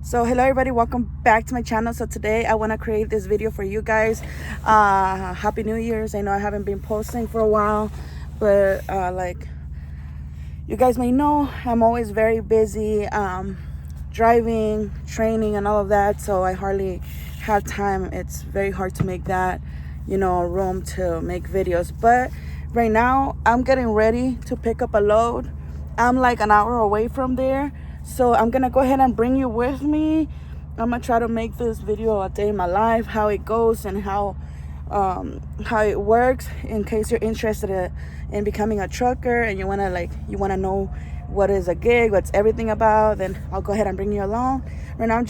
So hello everybody, welcome back to my channel. So today I want to create this video for you guys. Happy New Year's. I know I haven't been posting for a while, but like you guys may know, I'm always very busy driving, training and all of that, so I hardly have time. It's very hard to make that, room to make videos. But right now I'm getting ready to pick up a load. I'm like an hour away from there, so I'm gonna go ahead and bring you with me. I'm gonna try to make this video a day in my life, how it goes and how it works, in case you're interested in becoming a trucker and you wanna know what is a gig, what's everything about. Then I'll go ahead and bring you along. Right now,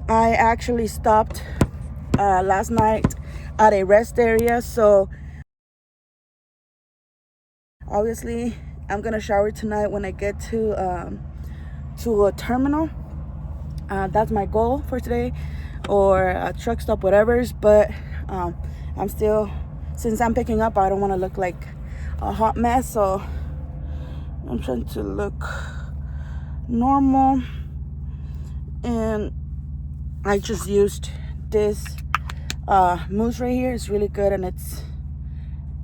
I actually stopped last night at a rest area, so obviously I'm gonna shower tonight when I get to a terminal. That's my goal for today, or a truck stop, whatever's. But I'm still, since I'm picking up, I don't want to look like a hot mess, so I'm trying to look normal. And I just used this mousse right here. It's really good, and it's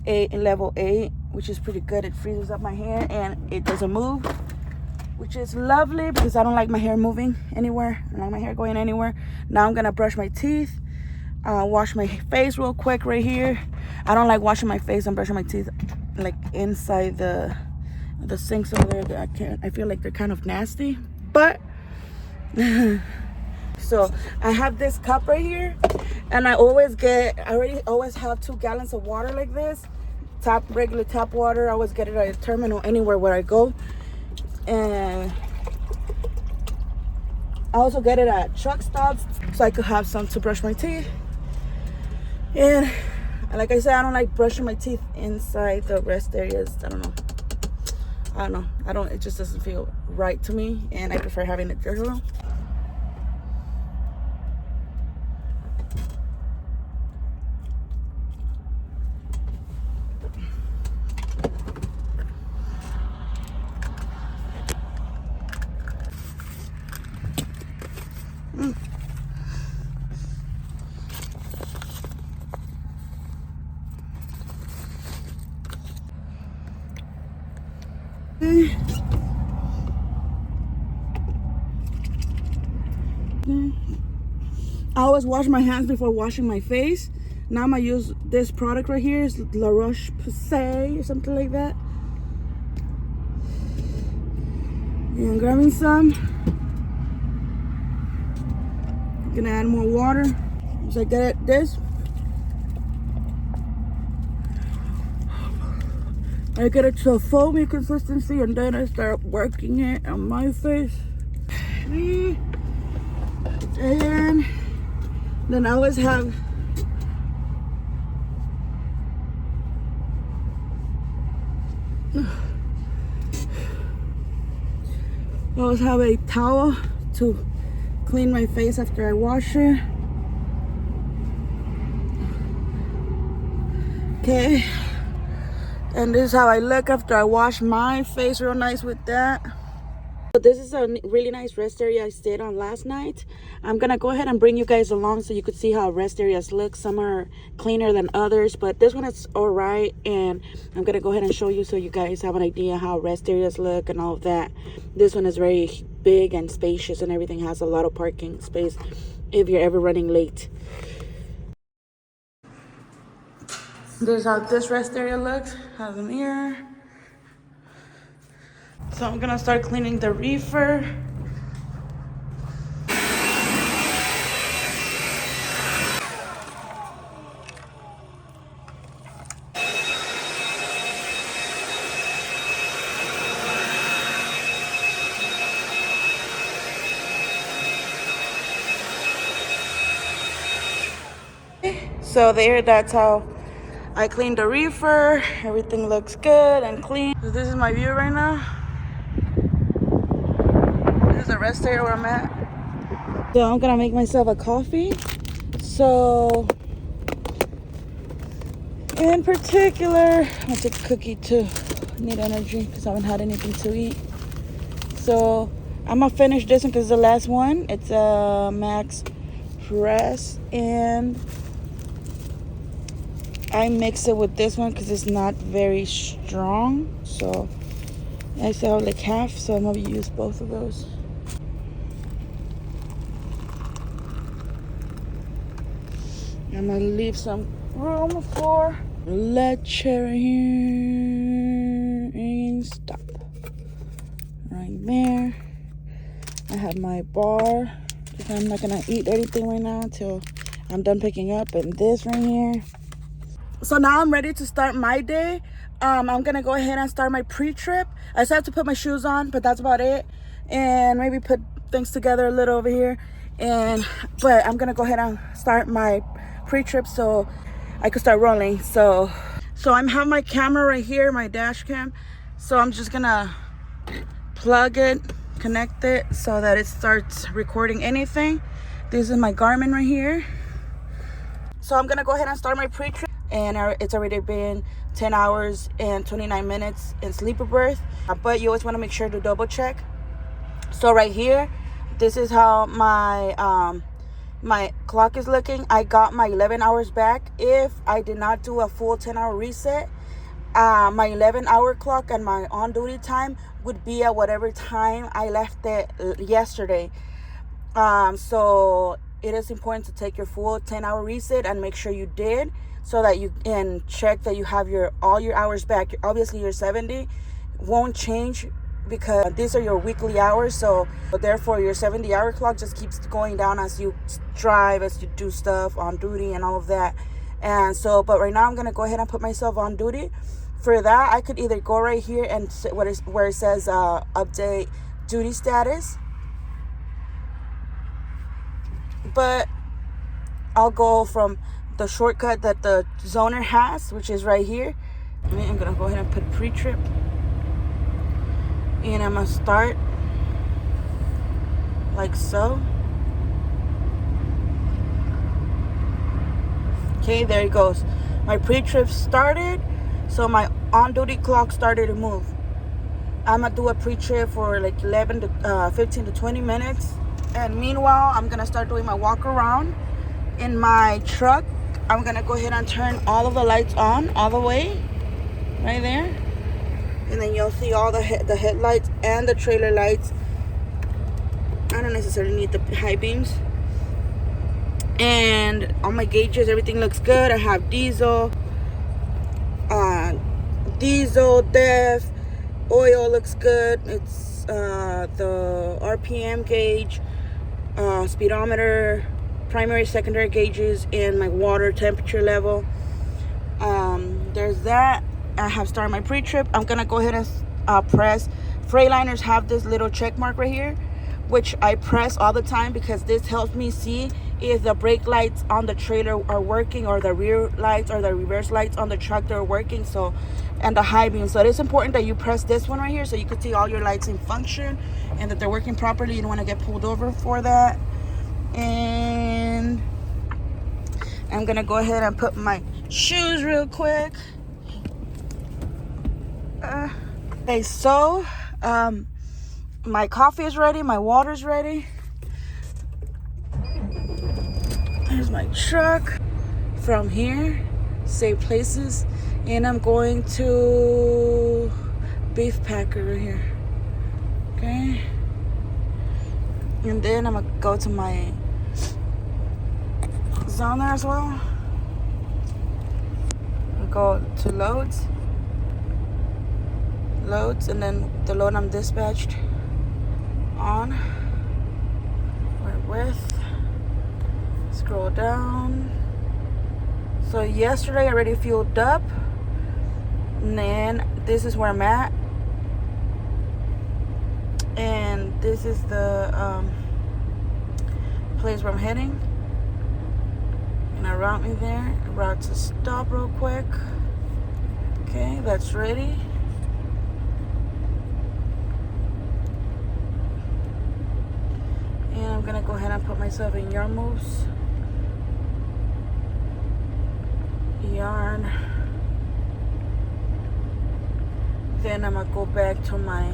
level 8, which is pretty good. It freezes up my hair and it doesn't move, which is lovely because I don't like my hair moving anywhere. I don't like my hair going anywhere. Now I'm gonna brush my teeth, wash my face real quick right here. I don't like washing my face and brushing my teeth like inside the sinks over there. I feel like they're kind of nasty, but so I have this cup right here, and I always have 2 gallons of water like this, regular tap water. I always get it at a terminal anywhere where I go. And I also get it at truck stops, so I could have some to brush my teeth. And like I said, I don't like brushing my teeth inside the rest areas. I don't know. It just doesn't feel right to me, and I prefer having it journal. I always wash my hands before washing my face. Now I'm gonna use this product right here. It's La Roche-Posay or something like that. And I'm grabbing some. I'm gonna add more water. So I get this. I get it to a foamy consistency, and then I start working it on my face. And then I always have a towel to clean my face after I wash it. Okay, and this is how I look after I wash my face real nice with that. So this is a really nice rest area I stayed on last night. I'm gonna go ahead and bring you guys along so you could see how rest areas look. Some are cleaner than others, but this one is all right. And I'm gonna go ahead and show you so you guys have an idea how rest areas look and all of that. This one is very big and spacious, and everything has a lot of parking space if you're ever running late. This is how this rest area looks. Has a mirror. So I'm gonna start cleaning the reefer. So that's how I cleaned the reefer. Everything looks good and clean. So this is my view right now. This is the rest area where I'm at. So I'm gonna make myself a coffee. So in particular, I'll take a cookie to need energy because I haven't had anything to eat. So I'm gonna finish this one because it's the last one. It's a max press, and I mix it with this one because it's not very strong. So I still have like half, so I'm gonna use both of those. I'm gonna leave some room for leche right here and stop right there. I have my bar because I'm not gonna eat anything right now until I'm done picking up, and this right here. So now I'm ready to start my day. I'm gonna go ahead and start my pre-trip. I still have to put my shoes on, but that's about it, and maybe put things together a little over here. But I'm gonna go ahead and start my pre-trip so I could start rolling. So I have my camera right here, my dash cam. So I'm just gonna plug it, connect it so that it starts recording anything. This is my Garmin right here. So I'm gonna go ahead and start my pre-trip, and it's already been 10 hours and 29 minutes in sleeper berth, but you always want to make sure to double check. So right here, this is how my my clock is looking. I got my 11 hours back. If I did not do a full 10-hour reset, my 11-hour clock and my on-duty time would be at whatever time I left it yesterday. So it is important to take your full 10-hour reset and make sure you did, so that you can check that you have all your hours back. Obviously your 70 won't change because these are your weekly hours, so therefore your 70-hour clock just keeps going down as you drive, as you do stuff on duty and all of that. And so, but right now I'm gonna go ahead and put myself on duty. For that, I could either go right here and where it says update duty status, but I'll go from the shortcut that the zoner has, which is right here. I'm gonna go ahead and put pre-trip, and I'm gonna start like so. Okay, there it goes. My pre-trip started, so my on-duty clock started to move. I'm gonna do a pre-trip for like 15 to 20 minutes, and meanwhile I'm gonna start doing my walk around in my truck. I'm gonna go ahead and turn all of the lights on all the way right there, and then you'll see all the headlights and the trailer lights. I don't necessarily need the high beams. And on my gauges, everything looks good. I have diesel, def, oil looks good. It's the RPM gauge, speedometer, primary, secondary gauges, and my water temperature level. There's that. I have started my pre-trip. I'm gonna go ahead and press. Freightliners have this little check mark right here, which I press all the time because this helps me see if the brake lights on the trailer are working, or the rear lights or the reverse lights on the truck are working. So, and the high beam. So it is important that you press this one right here so you can see all your lights in function and that they're working properly. You don't want to get pulled over for that. And I'm gonna go ahead and put my shoes real quick. Okay, so my coffee is ready, my water's ready. There's my truck. From here, save places, and I'm going to Beef Packer right here. Okay, and then I'm gonna go to my zoner as well. I'll go to loads, and then the load I'm dispatched on. We're with. Scroll down. So yesterday I already fueled up, and then this is where I'm at, and this is the place where I'm heading. Gonna route me there. Route to stop real quick. Okay, that's ready. And I'm gonna go ahead and put myself in yarn moves. Yarn. Then I'm gonna go back to my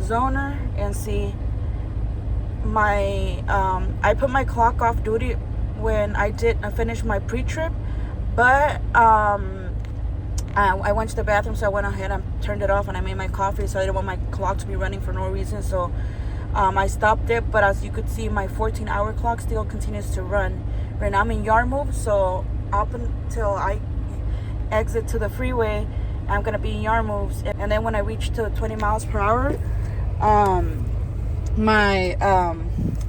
zoner and see my I put my clock off duty when I finished my pre-trip, but I went to the bathroom, so I went ahead and turned it off, and I made my coffee, so I didn't want my clock to be running for no reason. So I stopped it, but as you could see, my 14-hour clock still continues to run. Right now I'm in yard move, so up until I exit to the freeway, I'm gonna be in yard moves, and then when I reach to 20 miles per hour, my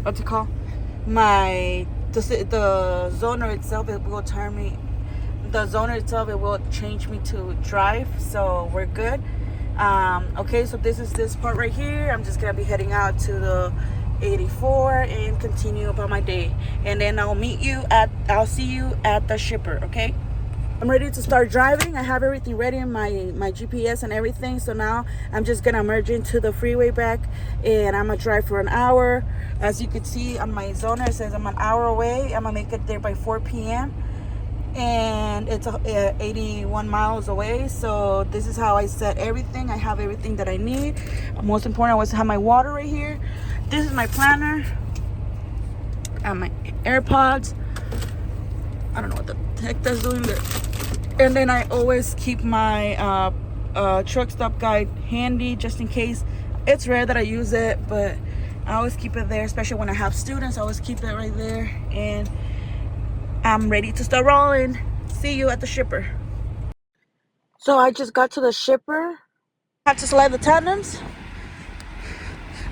what's it called? The zoner itself, it will turn me. The zoner itself, it will change me to drive, so we're good. Okay, so this is this part right here. I'm just gonna be heading out to the 84 and continue about my day, and then I'll see you at the shipper. Okay, I'm ready to start driving. I have everything ready in my GPS and everything, so now I'm just gonna merge into the freeway back, and I'm gonna drive for an hour. As you can see on my zoner, it says I'm an hour away. I'm gonna make it there by 4 p.m. and it's 81 miles away. So this is how I set everything. I have everything that I need. Most important, I always have my water right here. This is my planner and my AirPods. I don't know what the heck that's doing there. And then I always keep my truck stop guide handy, just in case. It's rare that I use it, but I always keep it there, especially when I have students. I always keep it right there, and I'm ready to start rolling. See you at the shipper. So I just got to the shipper. I have to slide the tandems.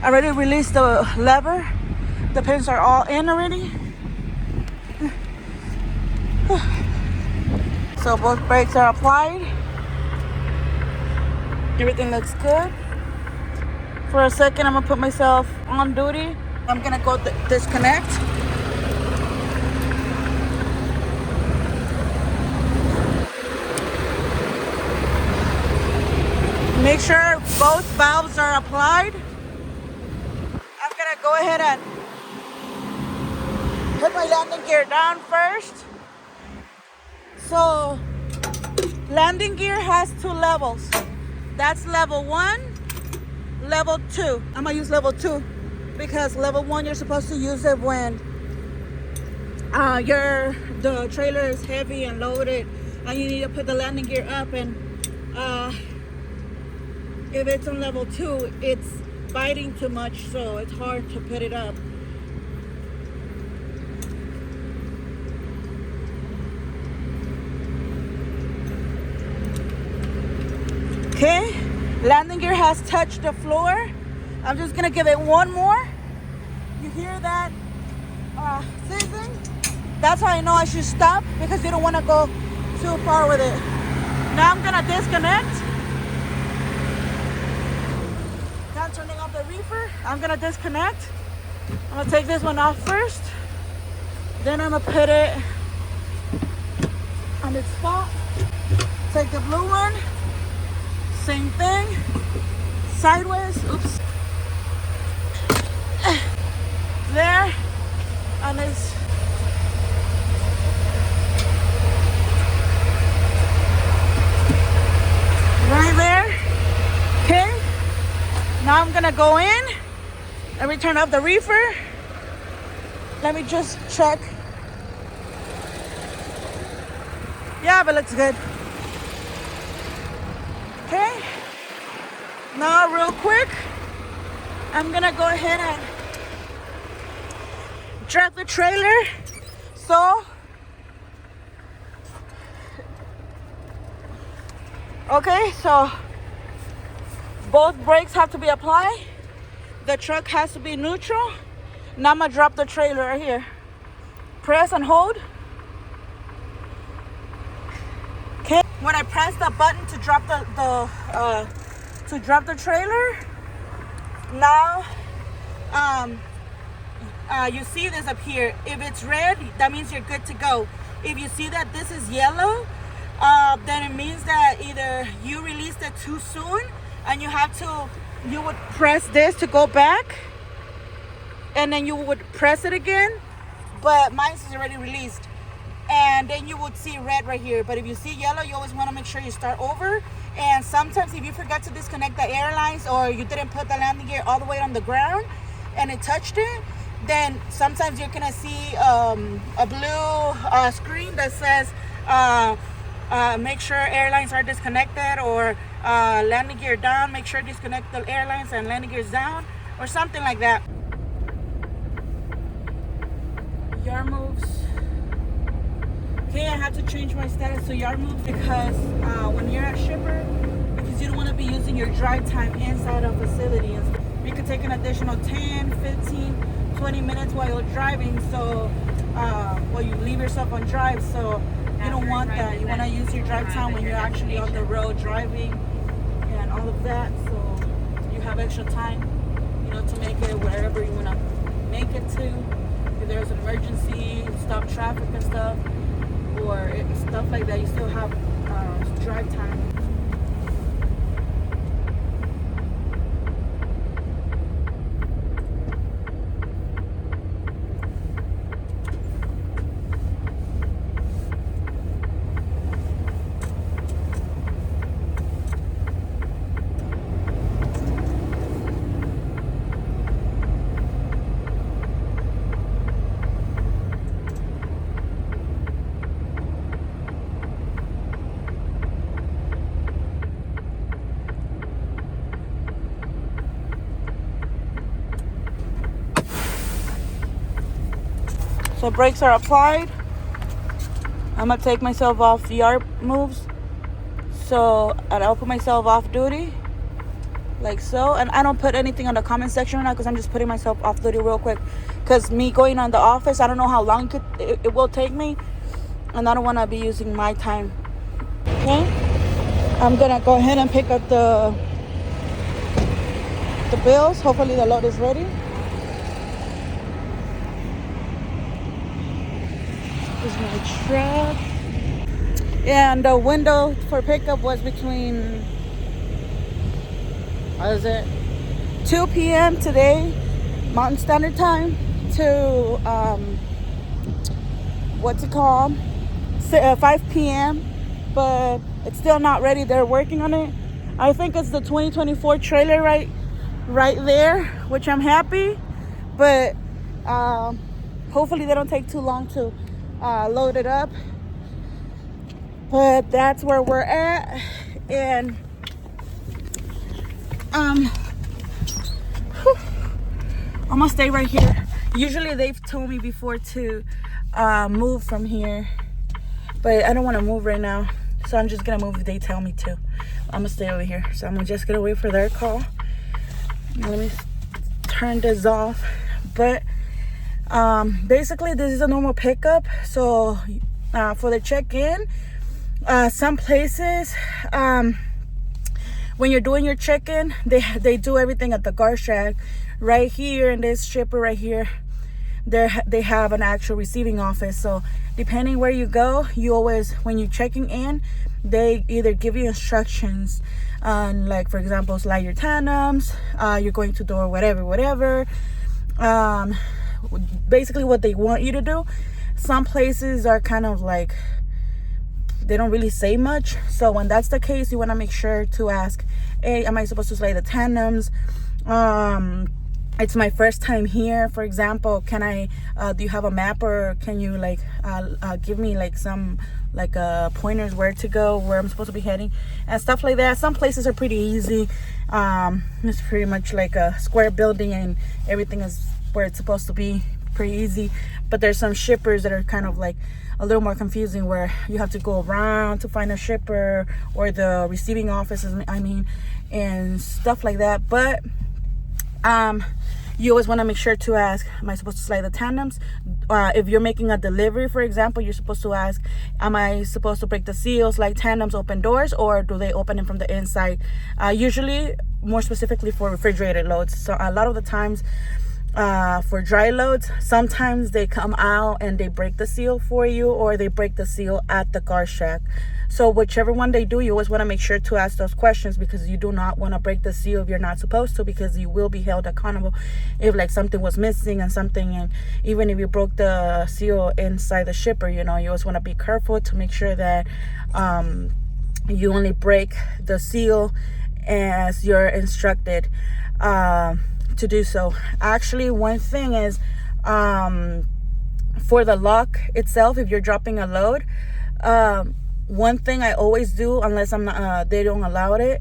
I already released the lever. The pins are all in already. So both brakes are applied. Everything looks good. For a second, I'm gonna put myself on duty. I'm gonna go disconnect. Make sure both valves are applied. I'm gonna go ahead and put my landing gear down first. So landing gear has 2 levels. That's level 1, level 2. I'm gonna use level 2 because level 1 you're supposed to use it when the trailer is heavy and loaded, and you need to put the landing gear up, and if it's on level 2, it's biting too much, so it's hard to put it up. Okay, landing gear has touched the floor. I'm just gonna give it one more. You hear that sizzling? That's how I know I should stop, because you don't want to go too far with it. Now I'm gonna disconnect. Now turning off the reefer. I'm gonna disconnect. I'm gonna take this one off first. Then I'm gonna put it on its spot. Take the blue one. Same thing. Sideways. Oops. There. And it's right there. Okay. Now I'm gonna go in. Let me turn off the reefer. Let me just check. Yeah, but it looks good. Okay. Now real quick, I'm gonna go ahead and drag the trailer. So okay, so both brakes have to be applied. The truck has to be neutral. Now I'm gonna drop the trailer right here. Press and hold. Okay. When I press the button to drop the trailer, now you see this up here. If it's red, that means you're good to go. If you see that this is yellow, then it means that either you released it too soon, and you would press this to go back, and then you would press it again, but mine is already released, and then you would see red right here. But if you see yellow, you always want to make sure you start over And sometimes if you forgot to disconnect the airlines, or you didn't put the landing gear all the way on the ground and it touched it, then sometimes you're gonna see a blue screen that says make sure airlines are disconnected, or landing gear down, make sure disconnect the airlines and landing gears down, or something like that. Yard moves. Okay, I had to change my status to yard moves because when you're at shipper, because you don't want to be using your drive time inside a facility. You could take an additional 10, 15, 20 minutes while you're driving, so while you leave yourself on drive. So you don't want that. You want to use your drive time when you're actually on the road driving and all of that. So you have extra time, to make it wherever you want to make it to. If there's an emergency, stop traffic and stuff, or stuff like that, you still have drive time. So brakes are applied. I'm gonna take myself off yard moves. And I'll put myself off duty, like so. And I don't put anything on the comment section right now because I'm just putting myself off duty real quick. Because me going on the office, I don't know how long it will take me, and I don't want to be using my time. Okay, I'm gonna go ahead and pick up the bills. Hopefully the load is ready. Is my truck, and the window for pickup was between 2 p.m. today, Mountain Standard Time, to 5 p.m. But it's still not ready. They're working on it. I think it's the 2024 trailer right there, which I'm happy, but hopefully they don't take too long to load it up. But that's where we're at. And I'm gonna stay right here. Usually they've told me before to move from here, but I don't want to move right now, so I'm just gonna move if they tell me to. I'm gonna stay over here, so I'm just gonna wait for their call. Let me turn this off. But basically this is a normal pickup. So for the check-in, some places when you're doing your check-in, they do everything at the guard shack. Right here in this shipper right here, they have an actual receiving office. So depending where you go, you always, when you're checking in, they either give you instructions on, like, for example, slide your tandems, you're going to door whatever, basically what they want you to do. Some places are kind of like, they don't really say much. So when that's the case, you want to make sure to ask, hey, am I supposed to slide the tandems? It's my first time here, for example. Can I do you have a map, or can you give me some pointers where to go, where I'm supposed to be heading, and stuff like that. Some places are pretty easy. It's pretty much like a square building and everything is where it's supposed to be, pretty easy. But there's some shippers that are kind of like a little more confusing, where you have to go around to find a shipper or the receiving offices, and stuff like that. But you always want to make sure to ask, am I supposed to slide the tandems? If you're making a delivery, for example, you're supposed to ask, am I supposed to break the seals, like tandems open doors, or do they open it from the inside? Usually, more specifically for refrigerated loads. So a lot of the times, for dry loads, sometimes they come out and they break the seal for you, or they break the seal at the guard shack. So whichever one they do, you always want to make sure to ask those questions, because you do not want to break the seal if you're not supposed to, because you will be held accountable if something was missing and something. And even if you broke the seal inside the shipper, you always want to be careful to make sure that you only break the seal as you're instructed to do so. Actually, one thing is, for the lock itself, if you're dropping a load, one thing I always do, unless I'm not, they don't allow it,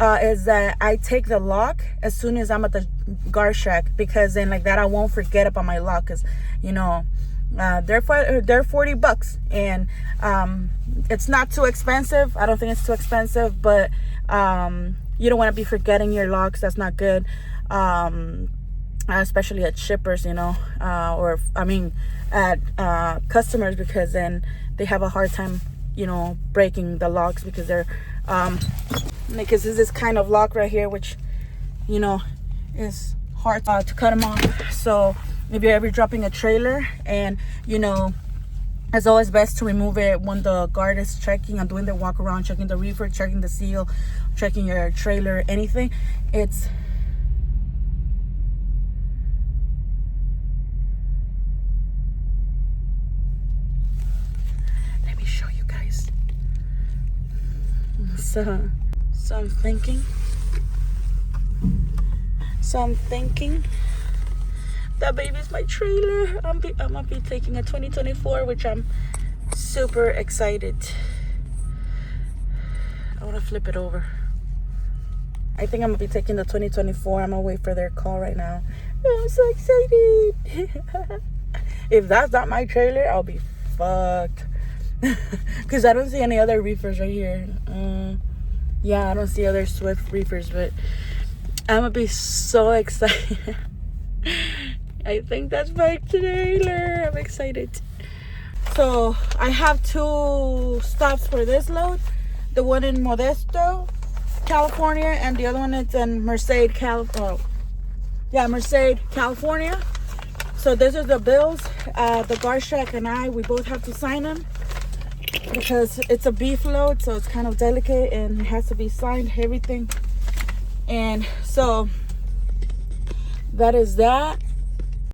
is that I take the lock as soon as I'm at the guard shack, because then like that I won't forget about my lock, because you know, they're $40, and it's not too expensive. I don't think it's too expensive, but you don't want to be forgetting your locks. That's not good, especially at shippers, you know, or I mean at customers, because then they have a hard time, you know, breaking the locks, because they're because this is this kind of lock right here, which, you know, is hard to cut them off. So if you're ever dropping a trailer, and you know, it's always best to remove it when the guard is checking and doing the walk around, checking the reefer, checking the seal, checking your trailer, anything. It's let me show you guys. So I'm thinking that baby's my trailer. I'm gonna be taking a 2024, which I'm super excited. I want to flip it over. I think I'm gonna be taking the 2024. I'm gonna wait for their call right now. I'm so excited. If that's not my trailer, I'll be fucked. Because I don't see any other reefers right here. Yeah, I don't see other Swift reefers, but I'm gonna be so excited. I think that's my trailer. I'm excited. So I have 2 stops for this load. The one in Modesto, California, and the other one is in Merced, Merced, California. So this is the bills. The guard shack and we both have to sign them, because it's a beef load, so it's kind of delicate and it has to be signed, everything. And so that is that.